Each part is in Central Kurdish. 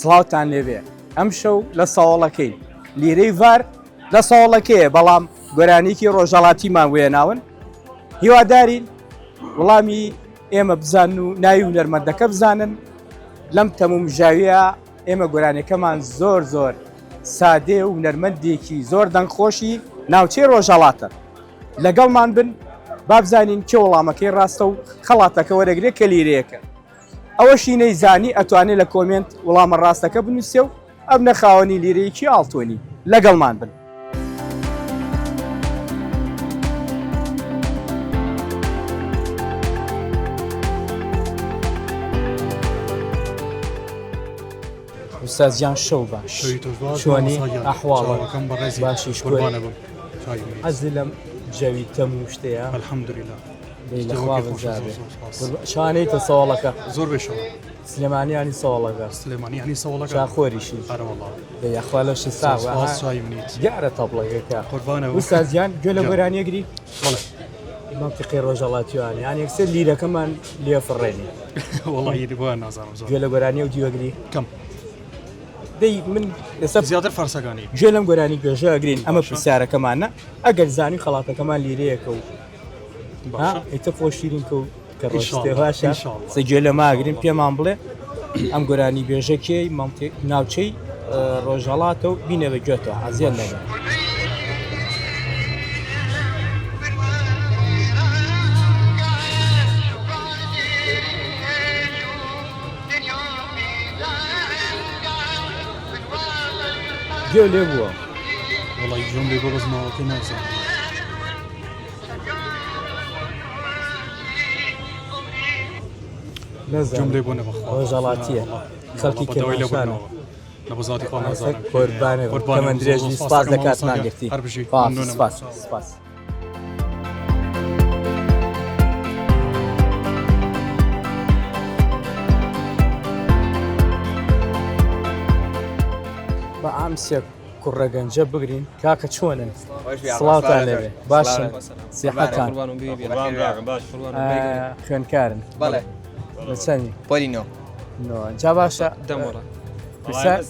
سڵاوتان لێبێ ئەم شەو لە ساوەڵەکەی لیرەی ڤار لە ساوەڵەکەیە بەڵام گۆرانێکی ڕۆژهەڵاتیمان وێناون هیوادارین وەڵامی ئێمە بزان و ناوی هونەرمەندەکە بزانن لەم تەموم ژاویە ئێمە گۆرانەکەمان زۆر سادێ و هونەرمەندێکی زۆر دەنگخۆشی ناوچەی ڕۆژهەڵاتە لەگەڵمان بن با بزانین کێ وەڵامەکەی ڕاستە و خەڵاتەکە وەرەگرێت کە لیرەیەکە ئەوەشی نەیزانی ئەتوانێت لە کۆمنت وەڵامە ڕاستەکە بنووسێ و ئەم نەخاوەنی لیرەیەکی ئاڵتۆنی لەگەڵمان بن. ئوستازیان شەو باش چۆنی ئەحواڵە باشی حەزی لەم جەوی تەموو شتەیە الحەمدولله لەخوا بزارێ شوانەیتە سەوڵەکە زۆر بێشەوە سلێمانیانی سەوڵەکە سلێمانیانی سەوڵەکە چاخۆریشی دەیەخوا لەشی ساوە گارە تەبڵەکەکە ئوستازیان گوێ لە گۆرانیەگری منطقی ڕۆژهەڵاتیوان یان یەکسەر لیرەکەمان لێ فڕێنی وەڵی بۆیان نازانم گوێ لە گۆرانی و دیوەگری کەم دەی من لەسەر زیاتر فەرسەکانی گوێ لەم گۆرانی گوێژە ئەگرین ئەمە پرسیارەکەمانە ئەگەر زانی خەڵاتەکەمان لیرەیەکە و ئیتە خۆشیرین کە و کە ڕۆژتێ باشە سەگوێ لە ماگرین پێمان بڵێ ئەم گۆرانی گوێژەکەی ناوچەی ڕۆژهەڵاتە و بینە بە گوێتەوە حەزیان لەگە گوێ لێ بووە وڵی گوێم لێ بۆ بەزماوەکەی نازانم نەزانم لێ بۆ نەبەخوا ڕۆژهەڵاتیە خەڵکی کێواشانە لە بۆ زاتی خوا نازانم قوربانێ تەمەن درێژی سپاس لە کاتمان گرتی سپاس بە ئامسێک کوڕەگەنجە بگرین کاکە چۆنن سڵاوتان لێبێ باشن سیحەتان خوێنکارن لە چەندی جا باشە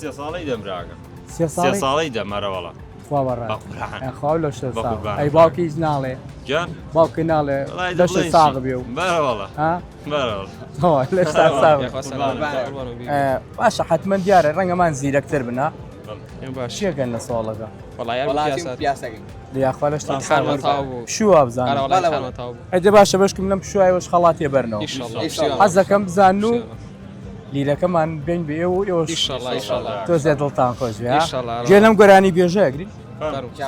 سێ ساڵی دەمراگە سێ ساڵی دەمەرەوەڵە خوا لە شە ئەی باوکی هیچ ناڵێ باوکی ناڵێ لە شە ساغ بێ و بەرەوەڵە باشە حتمما دیارە ڕەنگەمان زیرەکتر بنا چیەکەن لە ساڵەکە یاخوا لەشتان شووە بزانم ئەدە باشە بەشکم لەم پشوایەوەش خەڵاتێ بەرنەوە حەز دەکەم بزان و لیرەکەمان بین بێ و ئێوەش تۆ زێ دڵتان خۆش گوێ لەم گۆرانی بێژەگرین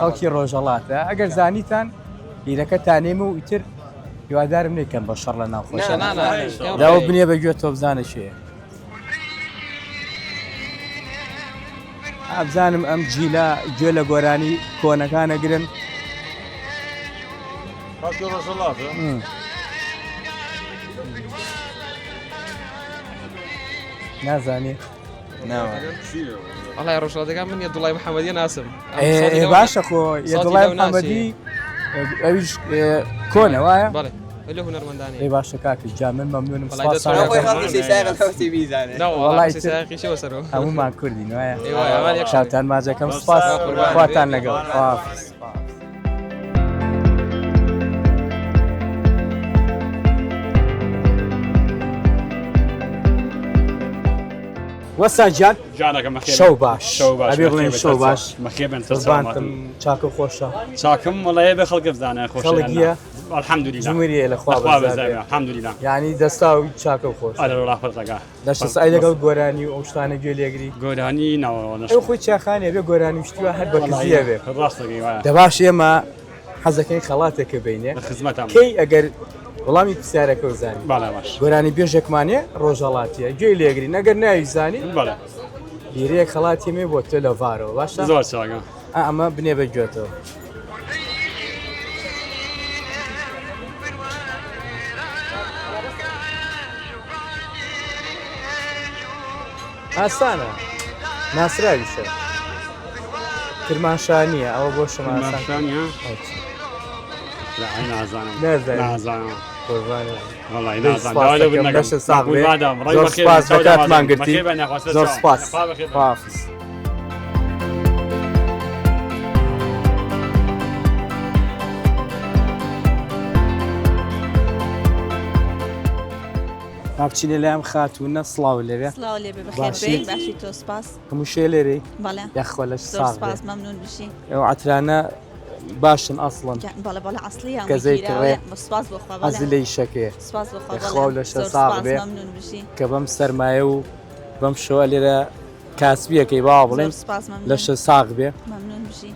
خەڵکی ڕۆژهەڵاتە ئەگەر زانیتان لیرەکە تانێمە و ئیتر هیوادارم نێکەم بە شەڕ لە ناوخۆشە داوە بنێ بە گوێ تۆ بزانە شوێ ئابزانم ئەم جیلا گوێ لە گۆرانی کۆنەکانە گرن نازانی والله ڕۆژهەڵاتەکان من یەدوڵای محەممەدی ناسم باشە خۆ یەدوڵای محەممەدی ئەویش کۆنە وایە لە هونەرمەندانی ئەی باشە کاکەش جا من مەمنونم هەمومان کوردین وایە شاوتان ماجەکەم سپاس خواتان لەگەڵ وەسانجان شەو باش ئەبێ بڵێن شەو باش مەخێبنتم چاکە خۆشە چاکم وڵەیە بە خەڵکە بزانە خۆشەڵگیە الحەمدولیلا جمهوریە لەخوا الحەمدولیلا یعنی دەستاوی چاکە خۆش ئەرەڵاخەڵگا دەشت سای لەگەڵ گۆرانی و ئەو شتانە گوێ لێگری گۆرانی ناوە ئەو خۆی چاخانێ بێ گۆرانی شتیوە هەر بە کزیە بێ ڕاستەکەی وایە دەباش ئێمە حەزەکەی خەڵاتێکە بینێ خزمەتم کەی ئەگەر وەڵامی پرسیارەکە و زانی بالا باش گۆرانی بێژێکمانێ ڕۆژهەڵاتیە گوێی لێگری نەگەر ناوی زانی بالا لیرەیەک خەڵاتی مێ بۆ تۆ لە ڤارەوە باشە زۆر چاکە ئەمە بنێ بە گوێتەوە ئاسانە ناسراویشە کرمانشانیە ئەوە بۆ شما نازانم والله دەی نازان سوپاس داوا دەکەم بنەکەم بەشە ساغ بێ بعدم زۆر سوپاس بە کاتمان گرتی زۆر سوپاس خواافظ خواحافظ مابچینە لایەم خاتوونە سڵاو لەوێ سڵاو لێ بێ باشی. بەخێر بێ باشی تۆ سپاس هەموو شێ لێرەی بەڵێ یاخوا لەش زۆر ساغ سپاس بێ مەمنون بشی ئەو عەترانە باشن ئەسڵن بەڵێ بەڵێ ئەسڵی کەزەی کڕێ. سپاس بخوا ئەزی بەڵێ لەی شەکێ سپاس بخوا خوا لە شە ساغ بێ. مەمنون بشی کە بەم سەرمایە و بەم شەوە لێرە کاسبیەکەی باوا زۆر بڵێن سپاس لە شە ساغ بێ مەمنون بشی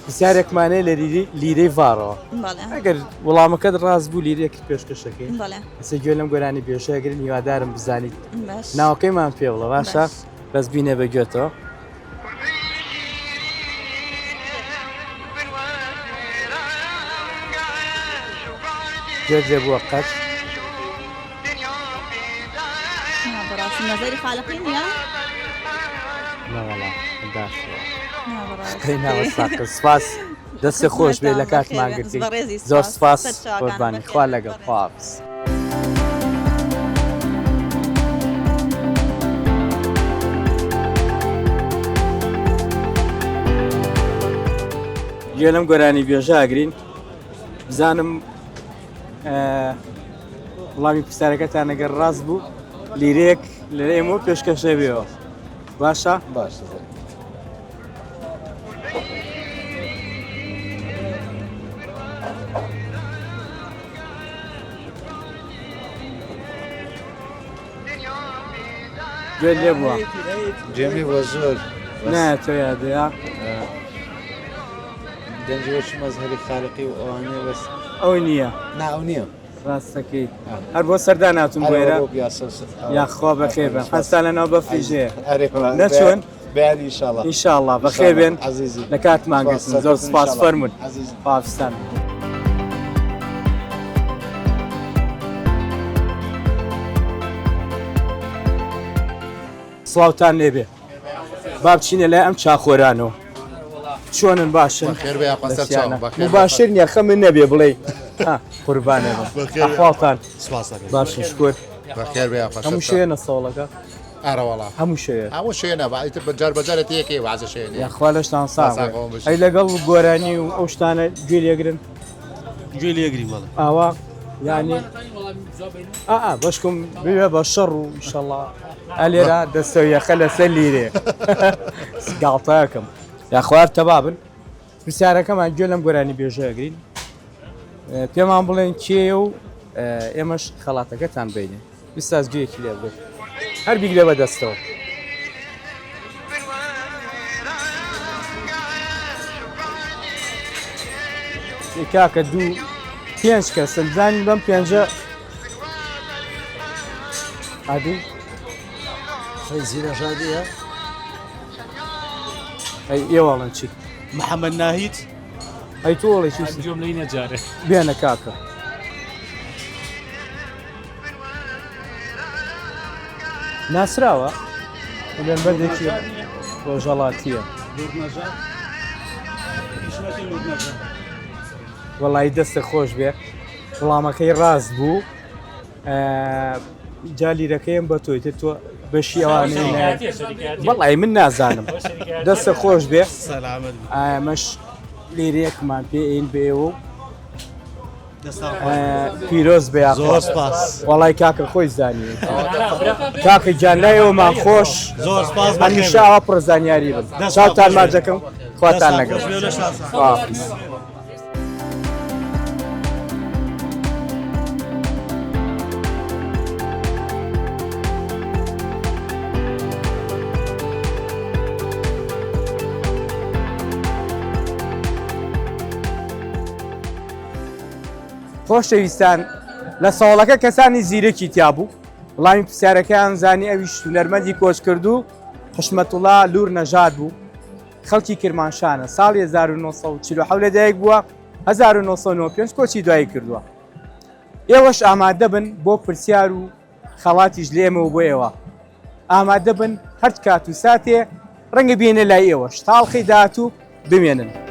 پرسیارێکمانەیە لە لیرەی ڤارەوە بەڵێ ئەگەر وەڵامەکەت ڕاست بوو لیرەیەکی پێشکەشەکەی بەڵێ ئەسە گوێ لەم گۆرانی بێژەگرن هیوادارم بزانیت باش ناوەکەیمان پێ بڵە باشە باش. بەس بینێ بەگوێتەوە گوێ بووە قەت بەڕاستی نەزەری خالقی نییە نەوەڵا بەڕاستی. کەی ناوە ساقە سپاس دەستە خۆش بێ لە کاتمان گرتی بەڕێزی زۆر سپاس. سپاس سەر چاکان قوربانی بەخێر. خوا لەگەڵ بەڕێز. خواحافظ گوێ لەم گۆرانی بێژاگرین بزانم وڵامی پرسیارەکەتان ئەگەر ڕاست بوو لیرەیەک لە ئێمە پێشکەشە بێەوە باشە؟ باشە گوێ لێ بووە جێمی وە زۆر نا تۆ یادەیە دەنجوەشی مەزهەری خالقی و ئەوانەیە بەس ئەو نییە ناو نییە ڕاستەکەی هەر بۆ سەردان هاتون بۆێرە یاخوا بەخێر بن حەستا لەناو بەفریژەیە نەچۆن بیان ئینشاءڵڵا ئینشاءڵڵا بەخێر بێن عزیزی لە کاتمان گرتن زۆر سپاس فەرمون عزیزی پاکستان سڵاوتان لێبێ با بچینە لای ئەم چاخۆرانەوە چۆنن باشن خێر بێ قەسەر چاو بەخێر مباشر نییە خە من نەبێ بڵێ قوربانێ ئەخواڵتان سپاس دەکەم باشن شکر بەخێر بێ هەموو شوێنە سەوڵەکە ئارەوەڵا هەموو شوێن هەموو شوێنە باڵیتر بەجار بەجارێت یەکێ وازە شوێنێ یاخوا لەشتان ساغ ساغەوە بشین. ئەی لەگەڵ گۆرانی و ئەو شتانە گوێ لێگرن گوێ لێگرین بەڵێ ئاوا یانی بەشکم بوێ بە شەڕ و ئینشەڵڵا ئەلێرا دەستەویەخە لەسەر لیرێ گاڵتەکەم یاخوار تەبابن پرسیارەکەمان گوێ لەم گۆرانی بێژەگرین پێمان بڵێن کێ و ئێمەش خەڵاتەکەتان بینێ بیستاز گوێیەکی لێ بێت هەر بیگرێ بە دەستەوە کاکە دوو پێنج کەس زانین بەم پێنجە عادی زیرەژادیە ئەی ئێوەڵەن چی محەممەد ناهید ئەی تۆڵی چی جۆم لی نەجارێ بێنە کاکە ناسراوە لێن بەردێکی ڕۆژەڵاتیە وەڵی دەستە خۆش بێ وڵامەکەی ڕاست بوو جالیرەکەیم بە تۆی تۆ بەشی ئەوانەی وەڵی من نازانم دەستە خۆش بێ ئەمەش لێرەیەکمان پێ ئین بێەوە پیرۆز بێ زۆر سپاس وەڵی کاکە خۆی زانی کاکە جانایەوەمان خۆش زۆر سپاس هەمیشاوە پڕزانیاری بن چاوتان ماجەکەم خواتان لەگەڵ خۆشەویستان لە ساڵەکە کەسانی زیرەکی تیابوو وڵامی پرسیارەکەیان زانی ئەویش هونەرمەندی کۆچ کردو حشمەتوڵا لور نەژاد بوو خەڵکی کرمانشانە ساڵی 1940 لەدایک بووە 1995 کۆچی دوایی کردووە ئێوەش ئامادە بن بۆ پرسیار و خەڵاتیش لێمەوە بۆ ئێوە ئامادە بن هەر کات و ساتێ ڕەنگە بێنە لای ئێوەش تاڵخی داهاتوو بمێنن